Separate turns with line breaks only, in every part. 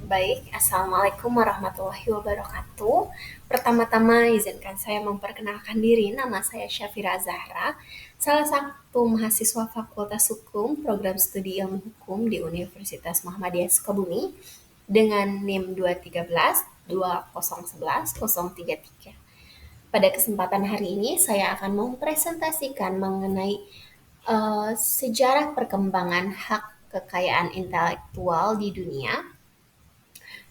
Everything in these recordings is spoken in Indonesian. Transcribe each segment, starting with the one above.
Baik, Assalamualaikum warahmatullahi wabarakatuh. Pertama-tama izinkan saya memperkenalkan diri, nama saya Syafira Zahra, salah satu mahasiswa Fakultas Hukum Program Studi Ilmu Hukum di Universitas Muhammadiyah Sukabumi dengan NIM 213 2011 033. Pada kesempatan hari ini saya akan mempresentasikan mengenai sejarah perkembangan hak kekayaan intelektual di dunia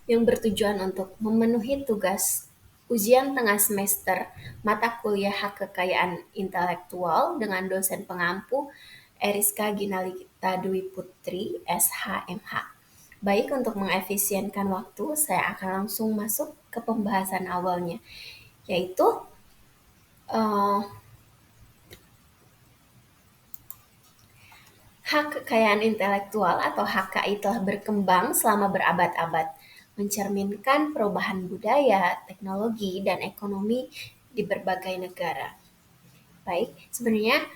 yang bertujuan untuk memenuhi tugas ujian tengah semester mata kuliah hak kekayaan intelektual dengan dosen pengampu Eriska Ginalita Dwi Putri, SHMH. Baik, untuk mengefisienkan waktu, saya akan langsung masuk ke pembahasan awalnya, yaitu eh, hak kekayaan intelektual atau HKI telah berkembang selama berabad-abad, mencerminkan perubahan budaya, teknologi, dan ekonomi di berbagai negara. Baik, sebenarnya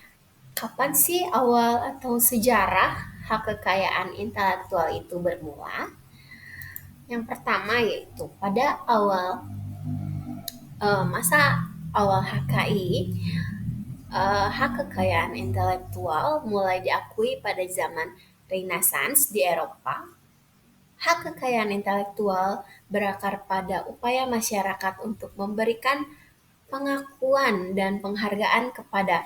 kapan sih awal atau sejarah hak kekayaan intelektual itu bermula? Yang pertama yaitu pada masa awal HKI, hak kekayaan intelektual mulai diakui pada zaman Renaissance di Eropa. Hak kekayaan intelektual berakar pada upaya masyarakat untuk memberikan pengakuan dan penghargaan kepada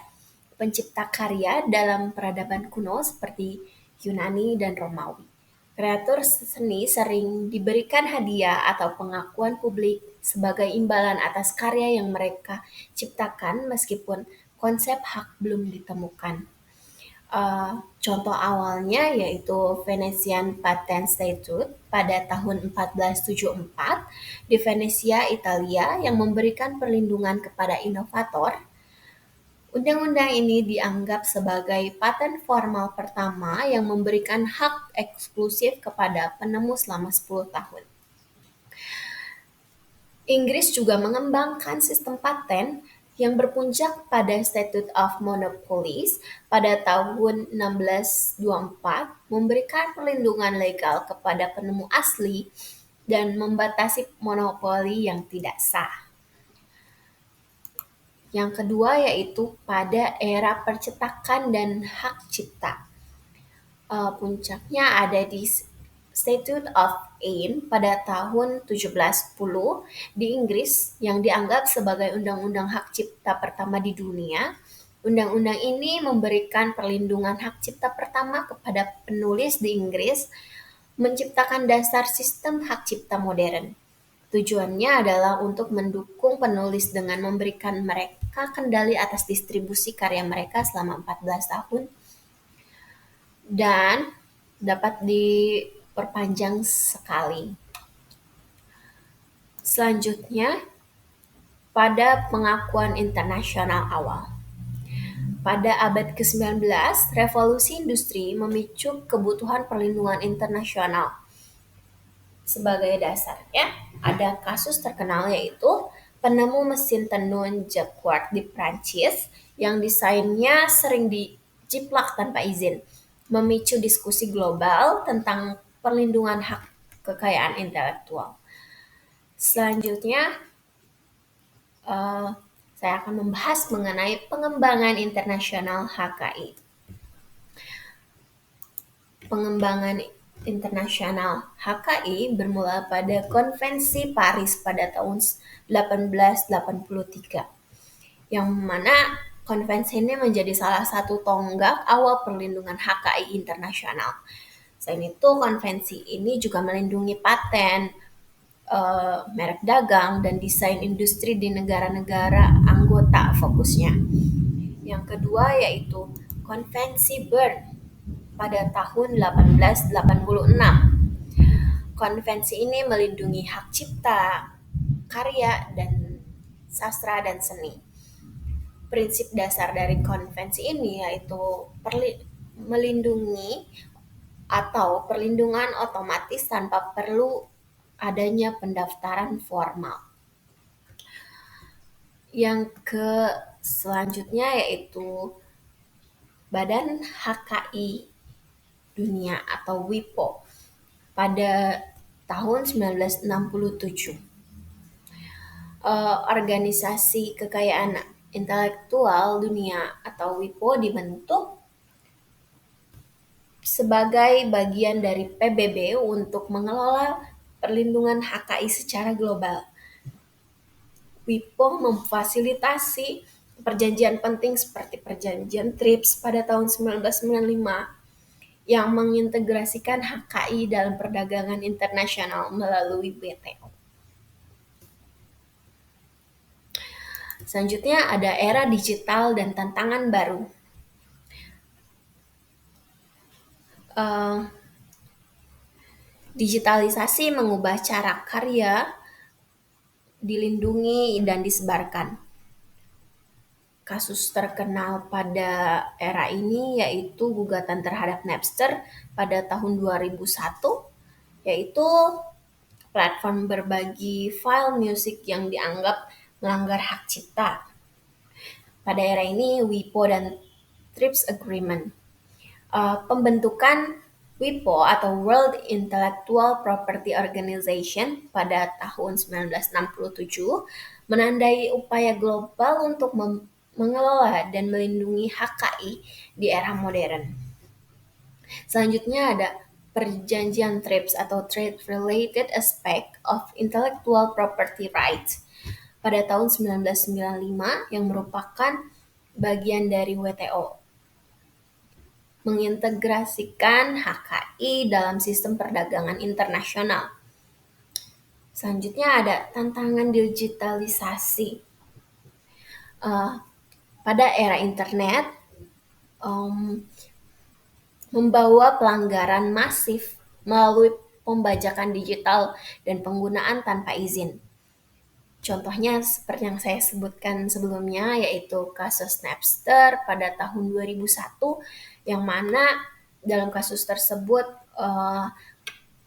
pencipta karya dalam peradaban kuno seperti Yunani dan Romawi. Kreator seni sering diberikan hadiah atau pengakuan publik sebagai imbalan atas karya yang mereka ciptakan meskipun konsep hak belum ditemukan. Contoh awalnya yaitu Venetian Patent Statute pada tahun 1474 di Venesia, Italia, yang memberikan perlindungan kepada inovator. Undang-undang ini dianggap sebagai paten formal pertama yang memberikan hak eksklusif kepada penemu selama 10 tahun. Inggris juga mengembangkan sistem paten yang berpuncak pada Statute of Monopolies pada tahun 1624, memberikan perlindungan legal kepada penemu asli dan membatasi monopoli yang tidak sah. Yang kedua yaitu pada era percetakan dan hak cipta. Puncaknya ada di Statute of Anne pada tahun 1710 di Inggris yang dianggap sebagai undang-undang hak cipta pertama di dunia. Undang-undang ini memberikan perlindungan hak cipta pertama kepada penulis di Inggris, menciptakan dasar sistem hak cipta modern. Tujuannya adalah untuk mendukung penulis dengan memberikan mereka kendali atas distribusi karya mereka selama 14 tahun dan dapat diperpanjang sekali. Selanjutnya, pada pengakuan internasional awal. Pada abad ke-19, revolusi industri memicu kebutuhan perlindungan internasional. Sebagai dasarnya, ada kasus terkenal yaitu penemu mesin tenun Jacquard di Prancis yang desainnya sering dijiplak tanpa izin, memicu diskusi global tentang perlindungan hak kekayaan intelektual. Selanjutnya, eh, saya akan membahas mengenai pengembangan internasional HKI. Pengembangan internasional HKI bermula pada Konvensi Paris pada tahun 1883, yang mana konvensi ini menjadi salah satu tonggak awal perlindungan HKI internasional. Selain itu, konvensi ini juga melindungi paten, merek dagang, dan desain industri di negara-negara anggota fokusnya. Yang kedua yaitu Konvensi Bern pada tahun 1886. Konvensi ini melindungi hak cipta, karya, dan sastra dan seni. Prinsip dasar dari konvensi ini yaitu melindungi atau perlindungan otomatis tanpa perlu adanya pendaftaran formal. Yang selanjutnya yaitu Badan HKI Dunia atau WIPO pada tahun 1967. Organisasi Kekayaan Intelektual Dunia atau WIPO dibentuk sebagai bagian dari PBB untuk mengelola perlindungan HKI secara global. WIPO memfasilitasi perjanjian penting seperti perjanjian TRIPS pada tahun 1995 yang mengintegrasikan HKI dalam perdagangan internasional melalui WTO. Selanjutnya ada era digital dan tantangan baru. Eh, Digitalisasi mengubah cara karya dilindungi dan disebarkan. Kasus terkenal pada era ini yaitu gugatan terhadap Napster pada tahun 2001, yaitu platform berbagi file musik yang dianggap melanggar hak cipta. Pada era ini, WIPO dan TRIPS Agreement. Pembentukan WIPO atau World Intellectual Property Organization pada tahun 1967 menandai upaya global untuk mengelola dan melindungi HKI di era modern. Selanjutnya ada Perjanjian TRIPS atau Trade Related Aspect of Intellectual Property Rights pada tahun 1995 yang merupakan bagian dari WTO, mengintegrasikan HKI dalam sistem perdagangan internasional. Selanjutnya ada tantangan digitalisasi. Pada era internet, membawa pelanggaran masif melalui pembajakan digital dan penggunaan tanpa izin. Contohnya seperti yang saya sebutkan sebelumnya, yaitu kasus Napster pada tahun 2001, yang mana dalam kasus tersebut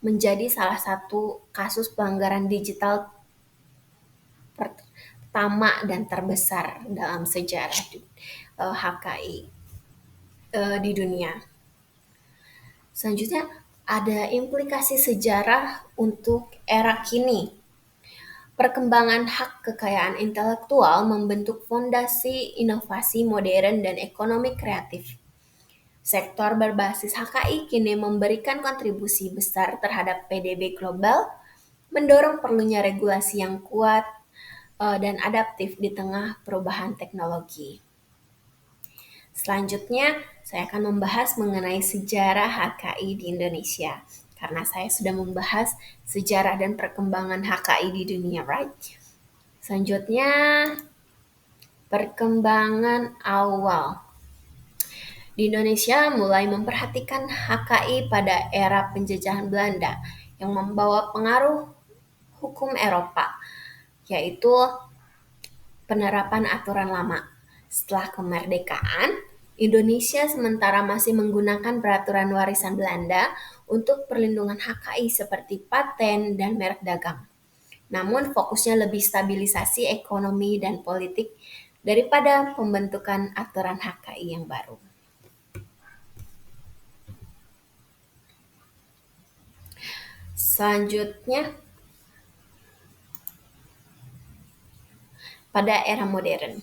menjadi salah satu kasus pelanggaran digital pertama dan terbesar dalam sejarah HKI di dunia. Selanjutnya ada implikasi sejarah untuk era kini. Perkembangan hak kekayaan intelektual membentuk fondasi inovasi modern dan ekonomi kreatif. Sektor berbasis HKI kini memberikan kontribusi besar terhadap PDB global, mendorong perlunya regulasi yang kuat dan adaptif di tengah perubahan teknologi. Selanjutnya, saya akan membahas mengenai sejarah HKI di Indonesia. Karena saya sudah membahas sejarah dan perkembangan HKI di dunia, right? Selanjutnya, perkembangan awal. Di Indonesia mulai memperhatikan HKI pada era penjajahan Belanda yang membawa pengaruh hukum Eropa, yaitu penerapan aturan lama. Setelah kemerdekaan, Indonesia sementara masih menggunakan peraturan warisan Belanda untuk perlindungan HKI seperti paten dan merek dagang. Namun fokusnya lebih stabilisasi ekonomi dan politik daripada pembentukan aturan HKI yang baru. Selanjutnya, pada era modern.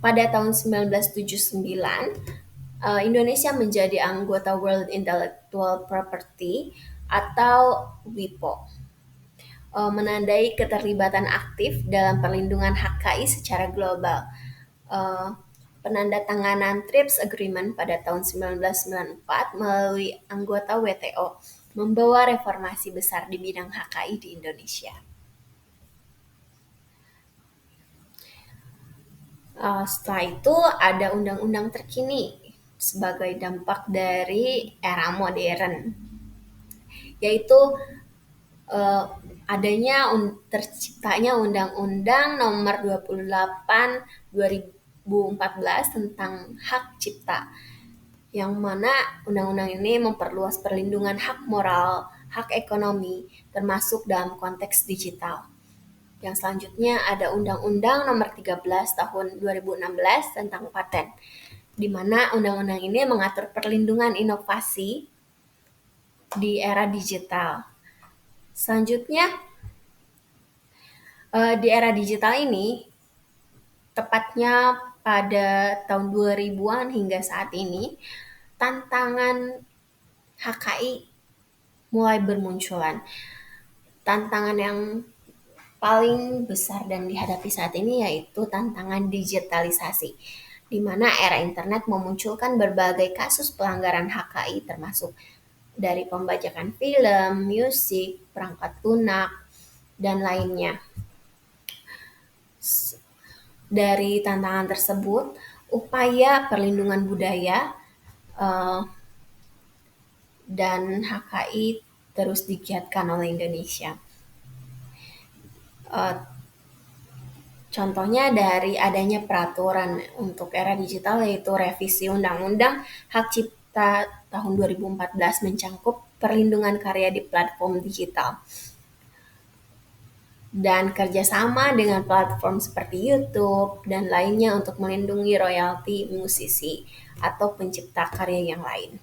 Pada tahun 1979, Indonesia menjadi anggota World Intellectual Property atau WIPO, menandai keterlibatan aktif dalam perlindungan HKI secara global. Penandatanganan TRIPS Agreement pada tahun 1994 melalui anggota WTO membawa reformasi besar di bidang HKI di Indonesia. Setelah itu ada undang-undang terkini sebagai dampak dari era modern, yaitu adanya terciptanya Undang-Undang Nomor 28 2014 tentang hak cipta, yang mana undang-undang ini memperluas perlindungan hak moral, hak ekonomi, termasuk dalam konteks digital. Yang selanjutnya ada Undang-Undang Nomor 13 Tahun 2016 tentang paten, di mana undang-undang ini mengatur perlindungan inovasi di era digital. Selanjutnya, di era digital ini, tepatnya pada tahun 2000-an hingga saat ini, tantangan HKI mulai bermunculan. Tantangan yang paling besar dan dihadapi saat ini yaitu tantangan digitalisasi, di mana era internet memunculkan berbagai kasus pelanggaran HKI termasuk dari pembajakan film, musik, perangkat lunak, dan lainnya. Dari tantangan tersebut, upaya perlindungan budaya eh, dan HKI terus digiatkan oleh Indonesia. Eh, Contohnya dari adanya peraturan untuk era digital yaitu revisi Undang-Undang Hak Cipta tahun 2014 mencangkup perlindungan karya di platform digital dan kerjasama dengan platform seperti YouTube dan lainnya untuk melindungi royalti musisi atau pencipta karya yang lain.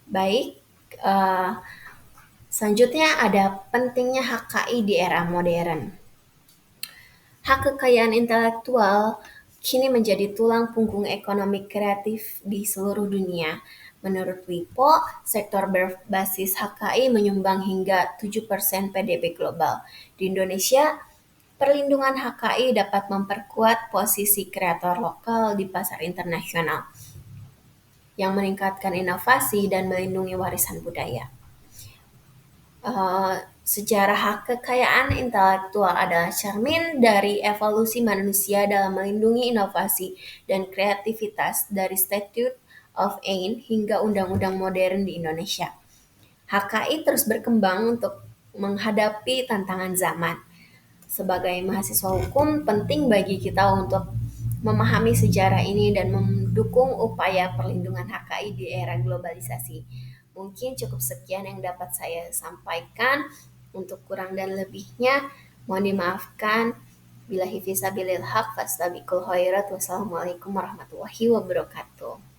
Baik, eh, selanjutnya ada pentingnya HKI di era modern. Hak kekayaan intelektual kini menjadi tulang punggung ekonomi kreatif di seluruh dunia. Menurut WIPO, sektor berbasis HKI menyumbang hingga 7% PDB global. Di Indonesia, perlindungan HKI dapat memperkuat posisi kreator lokal di pasar internasional yang meningkatkan inovasi dan melindungi warisan budaya. Sejarah hak kekayaan intelektual adalah cermin dari evolusi manusia dalam melindungi inovasi dan kreativitas dari Statute of Anne hingga undang-undang modern di Indonesia. HKI terus berkembang untuk menghadapi tantangan zaman. Sebagai mahasiswa hukum, penting bagi kita untuk memahami sejarah ini dan mendukung upaya perlindungan HKI di era globalisasi. Mungkin cukup sekian yang dapat saya sampaikan. Untuk kurang dan lebihnya, mohon dimaafkan. Billahi fisabilil haq, fastabiqul khairat. Wassalamualaikum warahmatullahi wabarakatuh.